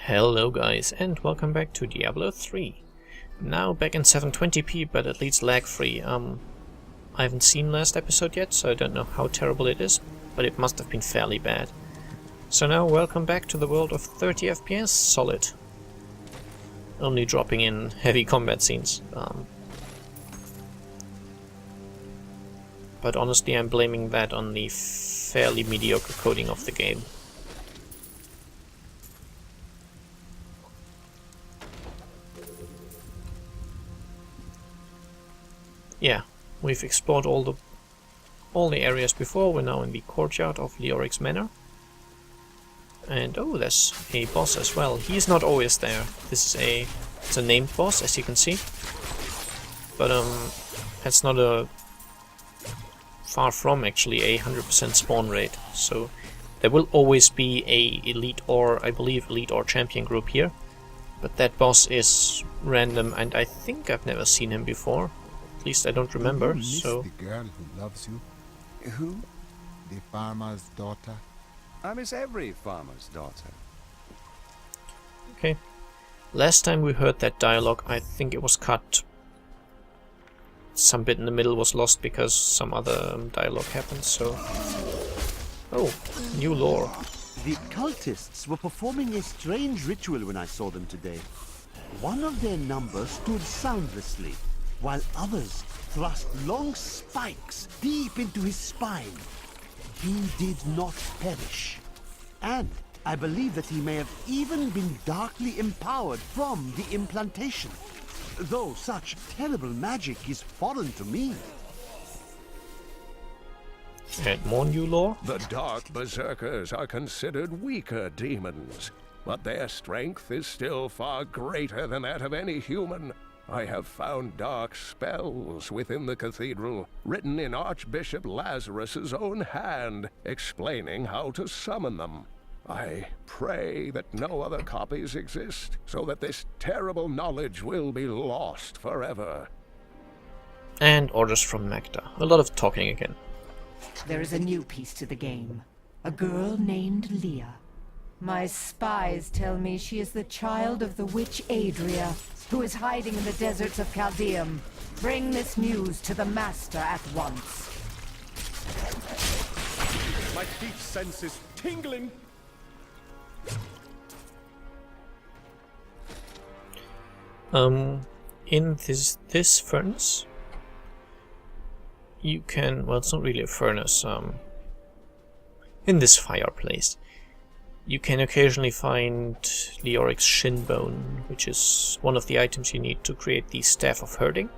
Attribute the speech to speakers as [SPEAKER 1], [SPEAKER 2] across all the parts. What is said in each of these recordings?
[SPEAKER 1] Hello guys, and welcome back to Diablo 3. Now back in 720p, but at least lag-free. I haven't seen last episode yet, so I don't know how terrible it is, but it must have been fairly bad. So now welcome back to the world of 30 FPS solid. Only dropping in heavy combat scenes. But honestly, I'm blaming that on the fairly mediocre coding of the game. Yeah, we've explored all the areas before. We're now in the courtyard of Leoric's Manor. And oh, there's a boss as well. He's not always there. This is it's a named boss, as you can see. But that's not a far from actually a 100% spawn rate. So there will always be a elite or I believe elite or champion group here. But that boss is random, and I think I've never seen him before. At least I don't remember, so...
[SPEAKER 2] The girl who loves you? Who? The farmer's daughter?
[SPEAKER 3] I miss every farmer's daughter.
[SPEAKER 1] Okay. Last time we heard that dialogue, I think it was cut. Some bit in the middle was lost because some other dialogue happened, so... Oh, new lore.
[SPEAKER 4] The cultists were performing a strange ritual when I saw them today. One of their number stood soundlessly, while others thrust long spikes deep into his spine. He did not perish. And I believe that he may have even been darkly empowered from the implantation, though such terrible magic is foreign to me.
[SPEAKER 1] And more new lore?
[SPEAKER 3] The Dark Berserkers are considered weaker demons, but their strength is still far greater than that of any human. I have found dark spells within the cathedral, written in Archbishop Lazarus's own hand, explaining how to summon them. I pray that no other copies exist, so that this terrible knowledge will be lost forever.
[SPEAKER 1] And orders from Magda. A lot of talking again.
[SPEAKER 5] There is a new piece to the game. A girl named Leah. My spies tell me she is the child of the witch Adria, who is hiding in the deserts of Chaldeum. Bring this news to the Master at once.
[SPEAKER 6] My deep sense is tingling.
[SPEAKER 1] In this furnace, you can, well, it's not really a furnace, in this fireplace, you can occasionally find Leoric's shin bone, which is one of the items you need to create the Staff of Herding,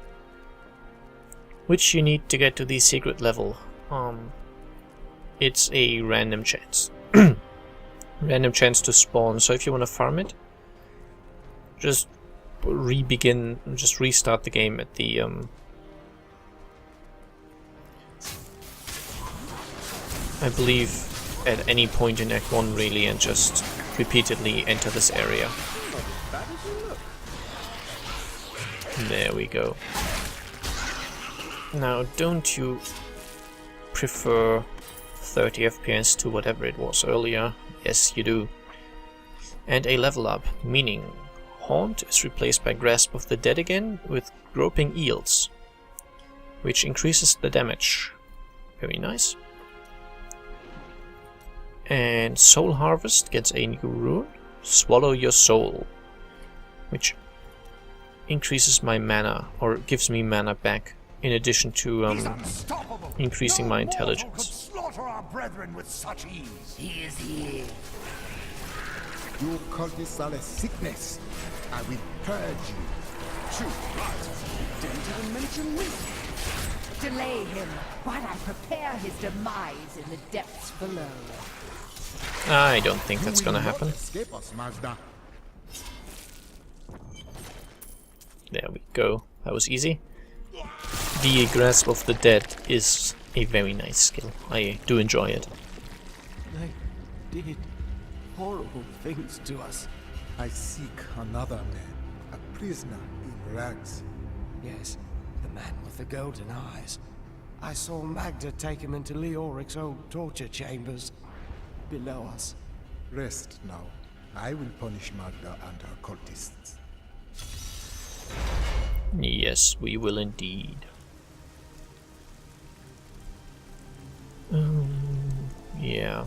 [SPEAKER 1] which you need to get to the secret level. It's a random chance. Random chance to spawn, so if you want to farm it, just restart the game at the I believe at any point in Act 1 really, and just repeatedly enter this area. There we go. Now, don't you prefer 30 FPS to whatever it was earlier? Yes, you do. And a level up, meaning Haunt is replaced by Grasp of the Dead again with Groping Eels, which increases the damage. Very nice. And Soul Harvest gets a new rune, Swallow Your Soul, which increases my mana, or gives me mana back, in addition to increasing my intelligence.
[SPEAKER 6] Could slaughter our brethren with such ease.
[SPEAKER 5] He is here.
[SPEAKER 2] You cultists are a sickness. I will purge you.
[SPEAKER 6] True, right. Didn't even mention me.
[SPEAKER 5] Delay him while I prepare his demise in the depths below.
[SPEAKER 1] I don't think that's gonna happen.
[SPEAKER 2] Escape us, Mazda.
[SPEAKER 1] There we go. That was easy. The Grasp of the Dead is a very nice skill. I do enjoy it.
[SPEAKER 7] They did horrible things to us.
[SPEAKER 2] I seek another man, a prisoner in rags.
[SPEAKER 7] Yes, the man with the golden eyes. I saw Magda take him into Leoric's old torture chambers below us.
[SPEAKER 2] Rest now. I will punish Magda and her cultists.
[SPEAKER 1] Yes, we will indeed. Yeah.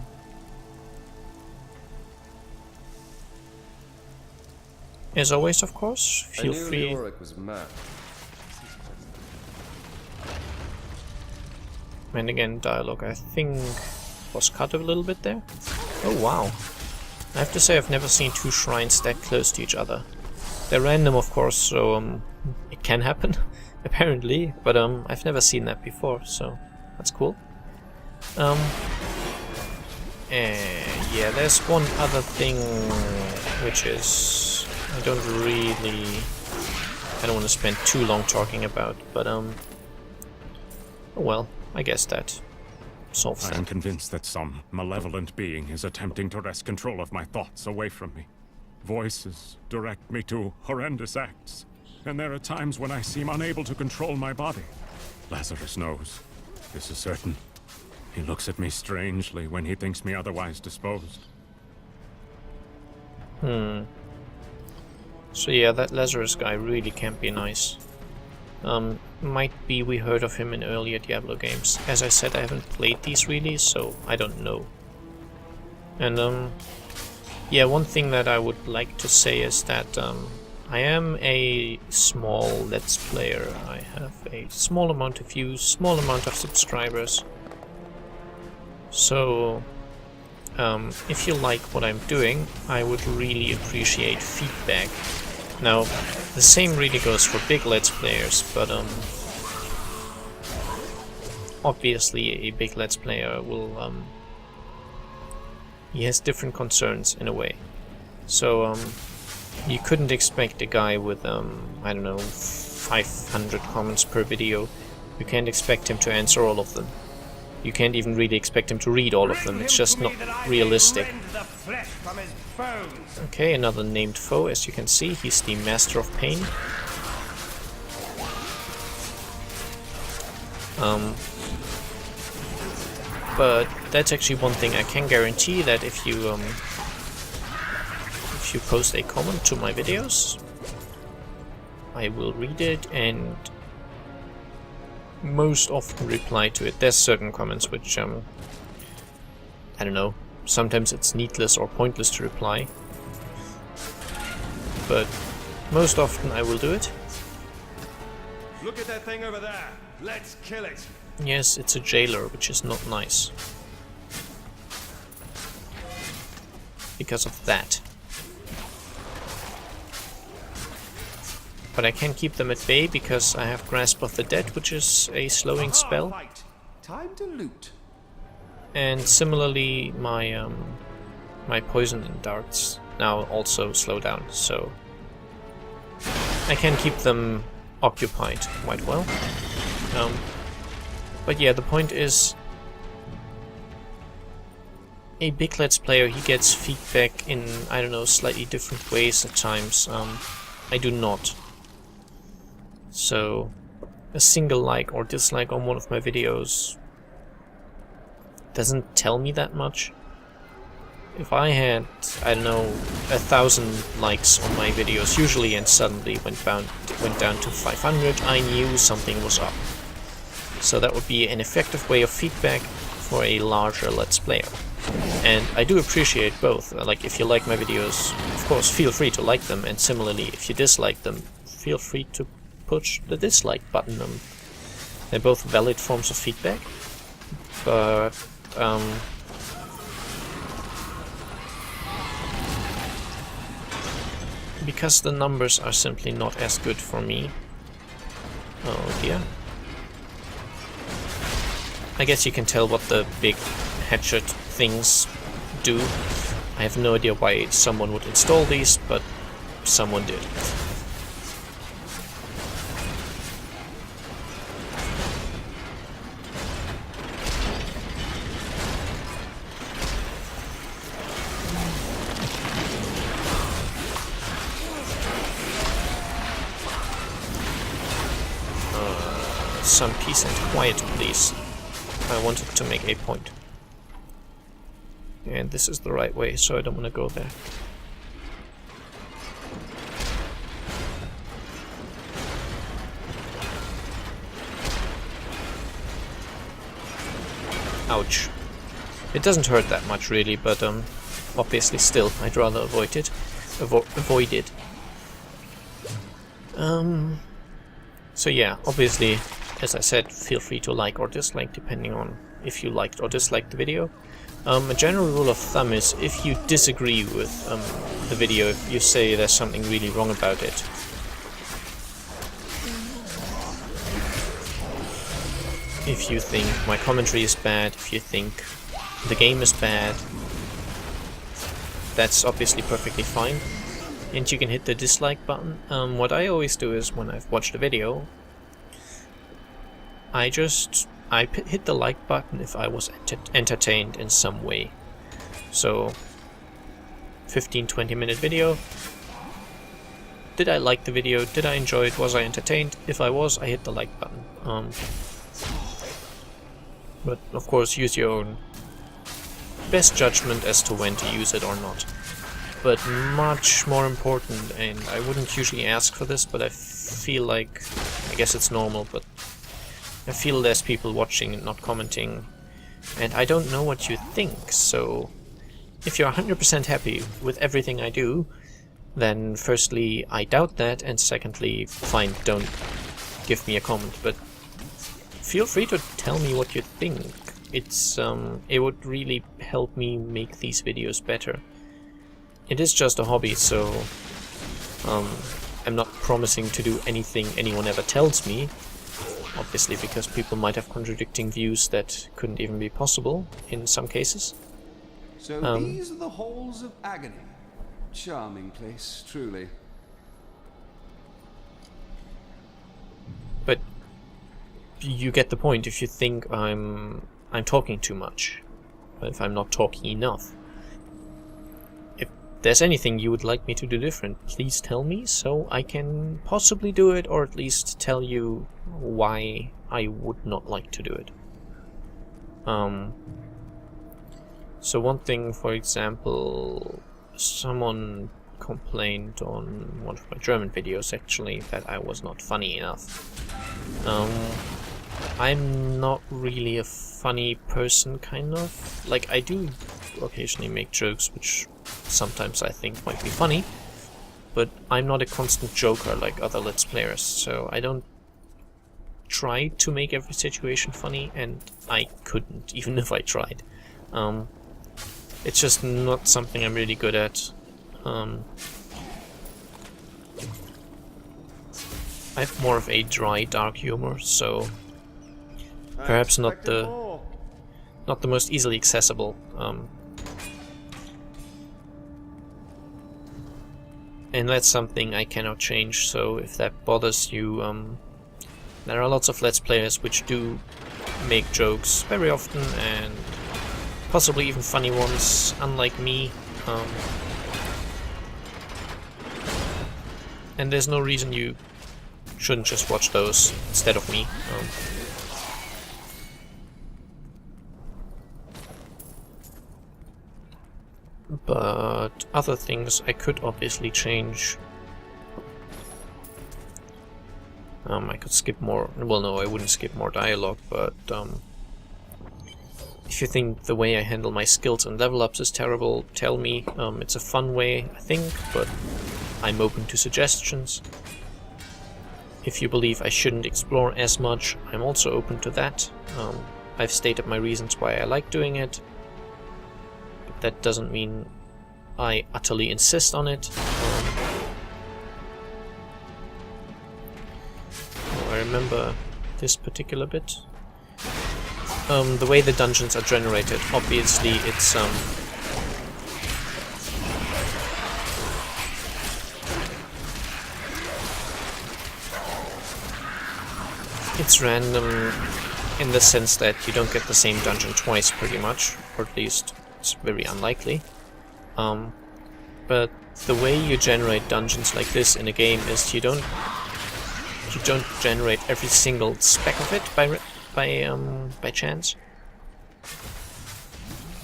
[SPEAKER 1] As always, of course, feel free.
[SPEAKER 8] Leoric was mad.
[SPEAKER 1] And again, dialogue I think was cut a little bit there. Oh wow. I have to say I've never seen two shrines that close to each other. They're random, of course, so it can happen, apparently, but I've never seen that before, so that's cool. Yeah, there's one other thing which is I don't want to spend too long talking about, but oh well, I guess that solves that.
[SPEAKER 9] I am convinced that some malevolent being is attempting to wrest control of my thoughts away from me. Voices direct me to horrendous acts, and there are times when I seem unable to control my body. Lazarus knows. This is certain. He looks at me strangely when he thinks me otherwise disposed.
[SPEAKER 1] So yeah, that Lazarus guy really can't be nice. Might be we heard of him in earlier Diablo games. As I said, I haven't played these really, so I don't know. And yeah, one thing that I would like to say is that I am a small Let's Player. I have a small amount of views, small amount of subscribers. So if you like what I'm doing, I would really appreciate feedback. Now, the same really goes for big Let's Players, but obviously a big Let's Player will he has different concerns in a way. So you couldn't expect a guy with I don't know, 500 comments per video. You can't expect him to answer all of them. You can't even really expect him to read all of them. It's just not realistic. Okay, another named foe, as you can see. He's the Master of Pain. But that's actually one thing I can guarantee, that if you post a comment to my videos, I will read it and most often reply to it. There's certain comments which I don't know, sometimes it's needless or pointless to reply, but most often I will do it.
[SPEAKER 6] Look at that thing over there. Let's kill it.
[SPEAKER 1] Yes, it's a jailer, which is not nice because of that. But I can keep them at bay because I have Grasp of the Dead, which is a slowing spell.
[SPEAKER 6] Time to loot.
[SPEAKER 1] And similarly, my my poison and darts now also slow down, so I can keep them occupied quite well. But yeah, the point is, a big Let's Player, he gets feedback in, I don't know, slightly different ways at times. I do not. So a single like or dislike on one of my videos doesn't tell me that much. If I had, I don't know, 1,000 likes on my videos usually and suddenly went down to 500, I knew something was up. So that would be an effective way of feedback for a larger Let's Player. And I do appreciate both. Like, if you like my videos, of course, feel free to like them, and similarly, if you dislike them, feel free to push the dislike button. They're both valid forms of feedback, but because the numbers are simply not as good for me. Oh dear. I guess you can tell what the big hatchet things do. I have no idea why someone would install these, but someone did. Some peace and quiet, please. I wanted to make a point. And this is the right way, so I don't want to go there. ouch. It doesn't hurt that much really, but obviously still, I'd rather avoid it. Avoid it. So yeah, obviously, as I said, feel free to like or dislike depending on if you liked or disliked the video. A general rule of thumb is if you disagree with the video, if you say there's something really wrong about it, if you think my commentary is bad, if you think the game is bad, that's obviously perfectly fine. And you can hit the dislike button. What I always do is when I've watched a video, I hit the like button if I was entertained in some way. So 15-20 minute video. Did I like the video? Did I enjoy it? Was I entertained? If I was, I hit the like button. But of course use your own best judgment as to when to use it or not. But much more important, and I wouldn't usually ask for this, but I feel like, I guess it's normal, but I feel there's people watching and not commenting, and I don't know what you think, so if you're 100% happy with everything I do, then firstly, I doubt that, and secondly, fine, don't give me a comment, but feel free to tell me what you think. It would really help me make these videos better. It is just a hobby, so I'm not promising to do anything anyone ever tells me, obviously because people might have contradicting views that couldn't even be possible in some cases.
[SPEAKER 8] So these are the halls of agony. Charming place, truly.
[SPEAKER 1] But you get the point if you think I'm talking too much, if I'm not talking enough. If there's anything you would like me to do different, please tell me so I can possibly do it, or at least tell you why I would not like to do it. So one thing, for example, someone complained on one of my German videos actually that I was not funny enough. I'm not really a funny person, kind of. Like, I do occasionally make jokes which sometimes I think might be funny, but I'm not a constant joker like other Let's Players, so I don't try to make every situation funny, and I couldn't, even if I tried. It's just not something I'm really good at. I have more of a dry, dark humor, so perhaps not the most easily accessible. And that's something I cannot change, so if that bothers you, there are lots of Let's Players which do make jokes very often, and possibly even funny ones, unlike me. And there's no reason you shouldn't just watch those instead of me. But other things I could obviously change. I could skip more. Well, no, I wouldn't skip more dialogue, but if you think the way I handle my skills and level ups is terrible, tell me. It's a fun way, I think, but I'm open to suggestions. If you believe I shouldn't explore as much, I'm also open to that. I've stated my reasons why I like doing it. But that doesn't mean I utterly insist on it. I remember this particular bit. The way the dungeons are generated, obviously it's random in the sense that you don't get the same dungeon twice pretty much, or at least it's very unlikely. But the way you generate dungeons like this in a game is you don't generate every single speck of it by chance.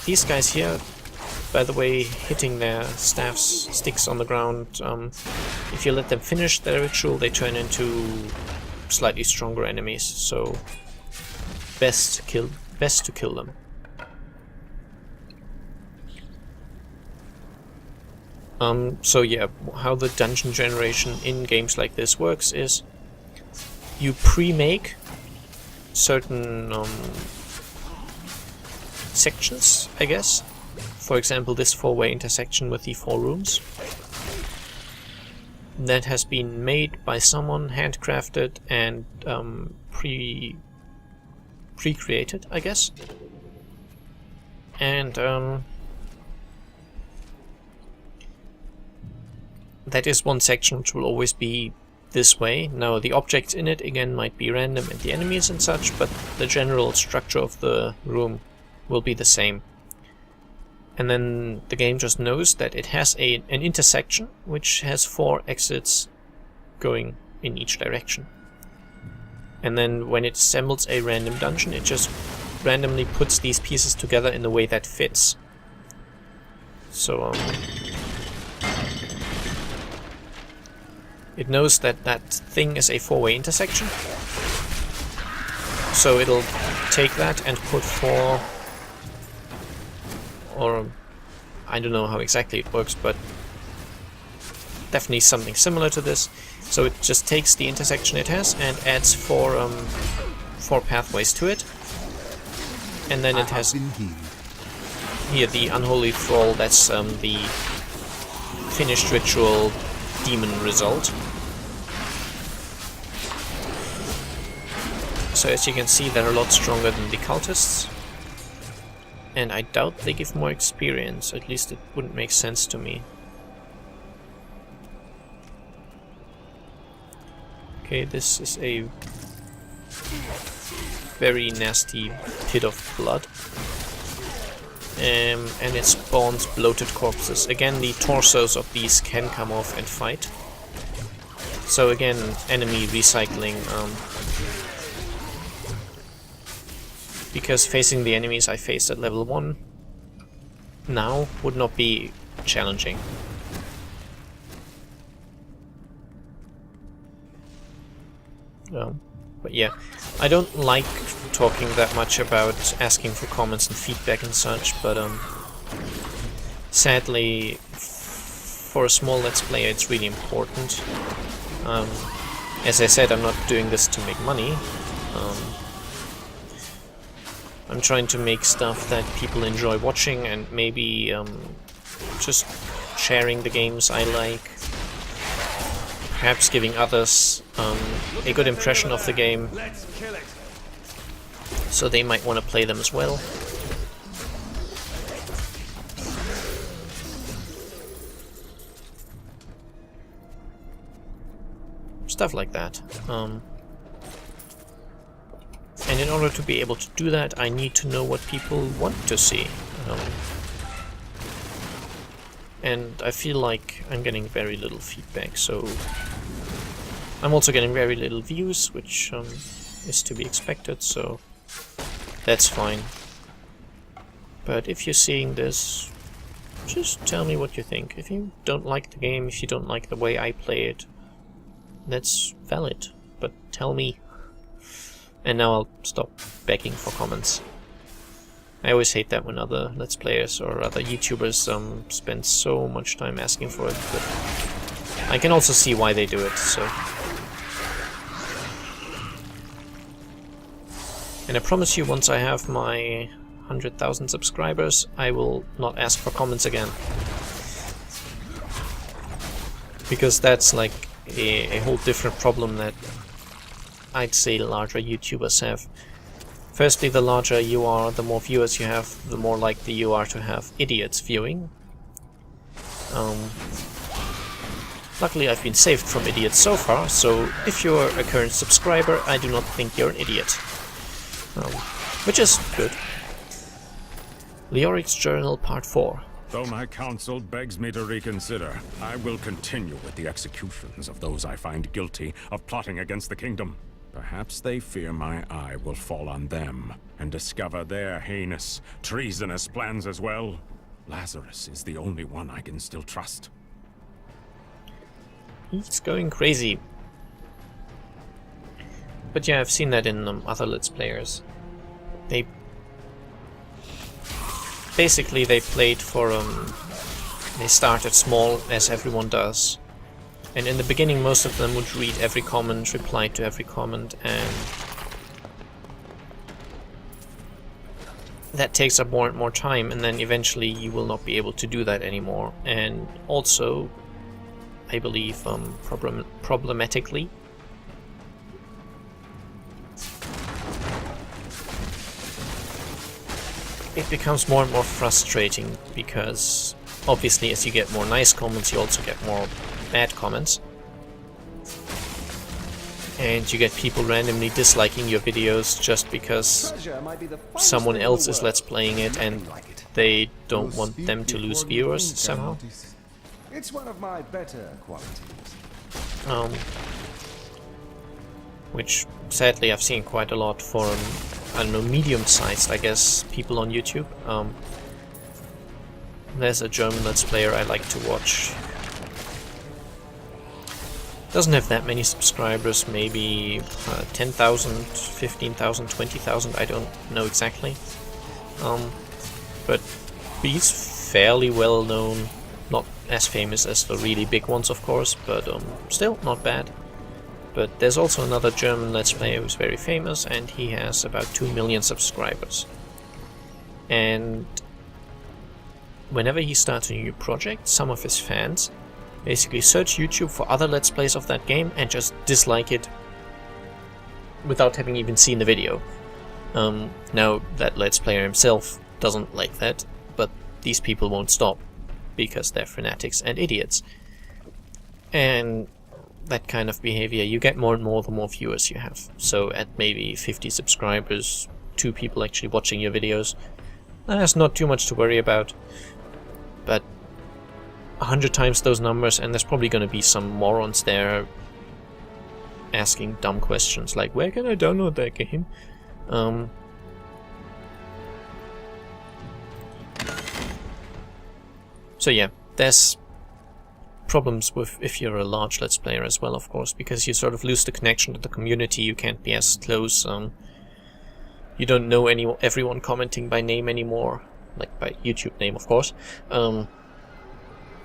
[SPEAKER 1] These guys here, by the way, hitting their sticks on the ground, if you let them finish their ritual, they turn into slightly stronger enemies, so best to kill them. So yeah, how the dungeon generation in games like this works is you pre-make certain sections, I guess. For example, this 4-way intersection with the 4 rooms. That has been made by someone, handcrafted and pre-created, I guess. And that is one section which will always be this way. Now the objects in it again might be random and the enemies and such, but the general structure of the room will be the same. And then the game just knows that it has an intersection which has 4 exits going in each direction. And then when it assembles a random dungeon, it just randomly puts these pieces together in the way that fits. So it knows that that thing is a 4-way intersection. So it'll take that and put 4, or I don't know how exactly it works, but definitely something similar to this. So it just takes the intersection it has and adds 4 pathways to it. And then it has here the Unholy Thrall, that's the finished ritual demon result. So as you can see, they're a lot stronger than the cultists. And I doubt they give more experience, at least it wouldn't make sense to me. Okay, this is a very nasty pit of blood. And it spawns bloated corpses. Again, the torsos of these can come off and fight. So again, enemy recycling. Because facing the enemies I faced at level 1 now would not be challenging. But yeah, I don't like talking that much about asking for comments and feedback and such, but sadly, for a small Let's Player it's really important. As I said, I'm not doing this to make money. I'm trying to make stuff that people enjoy watching and maybe just sharing the games I like. Perhaps giving others a good impression of the game, so they might want to play them as well. Stuff like that. And in order to be able to do that, I need to know what people want to see. And I feel like I'm getting very little feedback, so I'm also getting very little views, which is to be expected, so that's fine. But if you're seeing this, just tell me what you think. If you don't like the game, if you don't like the way I play it, that's valid, but tell me. And now I'll stop begging for comments. I always hate that when other Let's Players or other YouTubers spend so much time asking for it, but I can also see why they do it, so... And I promise you, once I have my 100,000 subscribers, I will not ask for comments again. Because that's like a whole different problem that I'd say larger YouTubers have. Firstly, the larger you are, the more viewers you have, the more likely you are to have idiots viewing. Luckily I've been saved from idiots so far, so if you're a current subscriber, I do not think you're an idiot. Which is good. Leoric's Journal Part 4.
[SPEAKER 9] Though my counsel begs me to reconsider, I will continue with the executions of those I find guilty of plotting against the kingdom. Perhaps they fear my eye will fall on them and discover their heinous, treasonous plans as well. Lazarus is the only one I can still trust.
[SPEAKER 1] He's going crazy. But yeah, I've seen that in other Let's Players. They... Basically, they played for They started small, as everyone does. And in the beginning most of them would read every comment, reply to every comment, and that takes up more and more time, and then eventually you will not be able to do that anymore. And also, I believe, problematically, it becomes more and more frustrating, because obviously as you get more nice comments you also get more bad comments, and you get people randomly disliking your videos just because someone else is let's playing it and they don't want them to lose viewers somehow.
[SPEAKER 8] It's one of my better qualities.
[SPEAKER 1] Which sadly I've seen quite a lot for, I don't know, medium-sized, I guess, people on YouTube. There's a German Let's Player I like to watch. Doesn't have that many subscribers, maybe 10,000, 15,000, 20,000, I don't know exactly. But he's fairly well known, not as famous as the really big ones of course, but still not bad. But there's also another German Let's Player who's very famous, and he has about 2 million subscribers. And whenever he starts a new project, some of his fans basically search YouTube for other Let's Plays of that game and just dislike it without having even seen the video. Now, that Let's Player himself doesn't like that, but these people won't stop, because they're fanatics and idiots. And that kind of behavior, you get more and more the more viewers you have. So at maybe 50 subscribers, 2 people actually watching your videos, that's not too much to worry about. But 100 times those numbers, and there's probably going to be some morons there asking dumb questions like, where can I download that game? So yeah, there's problems with if you're a large Let's Player as well, of course, because you sort of lose the connection to the community. You can't be as close. You don't know everyone commenting by name anymore, like by YouTube name, of course.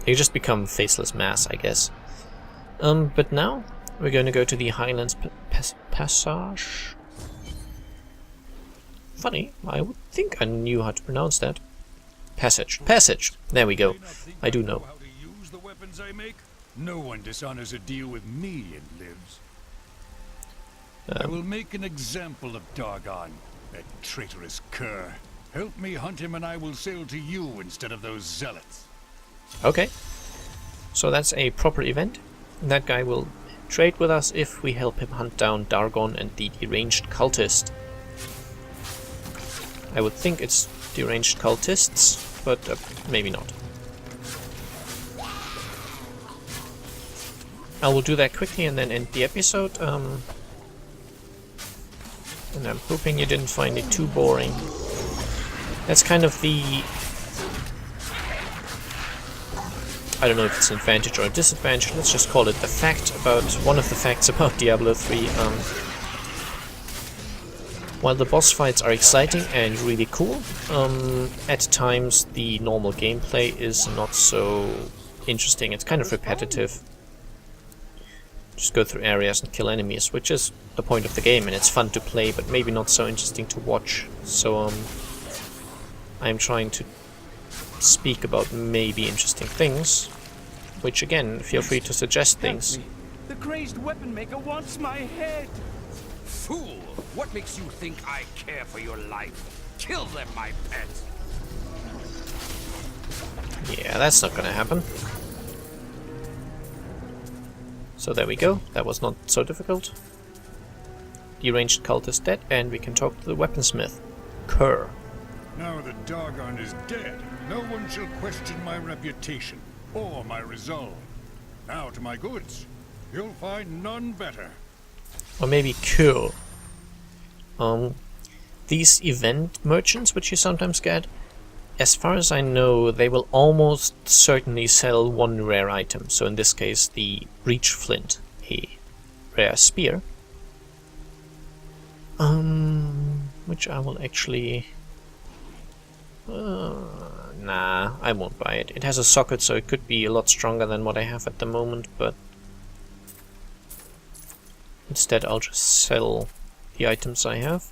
[SPEAKER 1] You just become faceless mass, I guess. But now we're going to go to the Highlands Passage. Funny, I would think I knew how to pronounce that. Passage. There we go. I do know.
[SPEAKER 10] How to use the weapons I make? No one dishonors a deal with me and lives. I will make an example of Dargon, that traitorous cur. Help me hunt him and I will sail to you instead of those zealots.
[SPEAKER 1] Okay. So that's a proper event. That guy will trade with us if we help him hunt down Dargon and the deranged cultist. I would think it's deranged cultists, but maybe not. I will do that quickly and then end the episode. And I'm hoping you didn't find it too boring. That's kind of the... I don't know if it's an advantage or a disadvantage, let's just call it the fact about... one of the facts about Diablo 3. While the boss fights are exciting and really cool, at times the normal gameplay is not so interesting. It's kind of repetitive. Just go through areas and kill enemies, which is the point of the game, and it's fun to play, but maybe not so interesting to watch. So I'm trying to speak about maybe interesting things, which again, feel free to suggest things.
[SPEAKER 11] The crazed weapon maker wants my head!
[SPEAKER 12] Fool! What makes you think I care for your life? Kill them, my pet!
[SPEAKER 1] Yeah, that's not gonna happen. So there we go, that was not so difficult. The ranged cult is dead, and we can talk to the weaponsmith, Kerr.
[SPEAKER 10] Now that Dargon is dead, no one shall question my reputation or my resolve. Now to my goods. You'll find none better.
[SPEAKER 1] Or maybe Kerr. These event merchants, which you sometimes get, as far as I know, they will almost certainly sell one rare item. So in this case, the breach flint, a rare spear. Which I will actually Nah, I won't buy it. It has a socket, so it could be a lot stronger than what I have at the moment, but instead I'll just sell the items I have.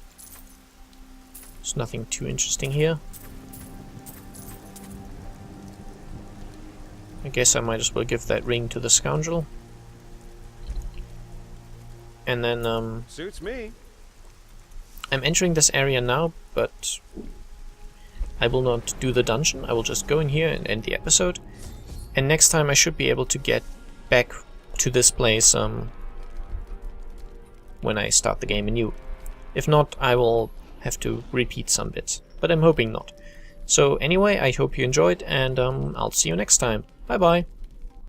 [SPEAKER 1] There's nothing too interesting here. I guess I might as well give that ring to the scoundrel. And then,
[SPEAKER 6] Suits me.
[SPEAKER 1] I'm entering this area now, but I will not do the dungeon. I will just go in here and end the episode. And next time I should be able to get back to this place when I start the game anew. If not, I will have to repeat some bits, but I'm hoping not. So anyway, I hope you enjoyed, and I'll see you next time. Bye bye!